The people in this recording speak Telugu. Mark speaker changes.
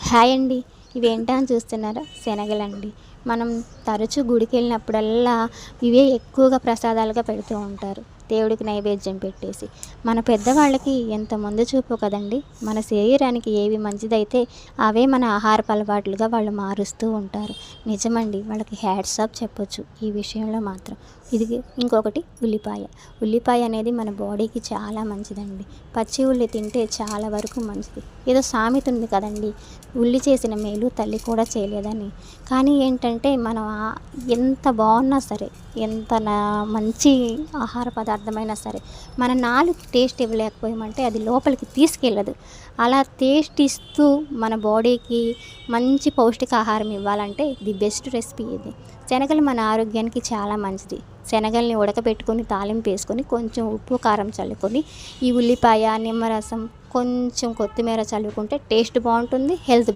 Speaker 1: హాయ్ అండి. ఇవేంటా అని చూస్తున్నారా? శనగలండి. మనం తరచూ గుడికెళ్ళినప్పుడల్లా ఇవే ఎక్కువగా ప్రసాదాలుగా పెడుతూ ఉంటారు. దేవుడికి నైవేద్యం పెట్టేసి. మన పెద్దవాళ్ళకి ఎంత ముందు చూపో కదండీ! మన శరీరానికి ఏవి మంచిదైతే అవే మన ఆహారపు అలవాట్లుగా వాళ్ళు మారుస్తూ ఉంటారు. నిజమండి. వాళ్ళకి హ్యాట్స్ ఆఫ్ చెప్పొచ్చు ఈ విషయంలో మాత్రం. ఇది ఇంకొకటి ఉల్లిపాయ. ఉల్లిపాయ అనేది మన బాడీకి చాలా మంచిదండి. పచ్చి ఉల్లి తింటే చాలా వరకు మంచిది. ఏదో సామెత ఉంది కదండీ! ఉల్లి చేసిన మేలు తల్లి కూడా చేయలేదని. కానీ ఏంటంటే మనం ఎంత బాగున్నా సరే, ఎంత మంచి ఆహార పదార్థమైనా సరే, మన నాలుగు టేస్ట్ ఇవ్వలేకపోయామంటే అది లోపలికి తీసుకెళ్ళదు. అలా టేస్ట్ ఇస్తూ మన బాడీకి మంచి పౌష్టికాహారం ఇవ్వాలంటే ది బెస్ట్ రెసిపీ ఇది. శనగలు మన ఆరోగ్యానికి చాలా మంచిది. శనగల్ని ఉడకబెట్టుకొని తాలింపు వేసుకొని కొంచెం ఉప్పు కారం చల్లుకొని ఈ ఉల్లిపాయ నిమ్మరసం కొంచెం కొత్తిమీర చల్లుకుంటే టేస్ట్ బాగుంటుంది, హెల్త్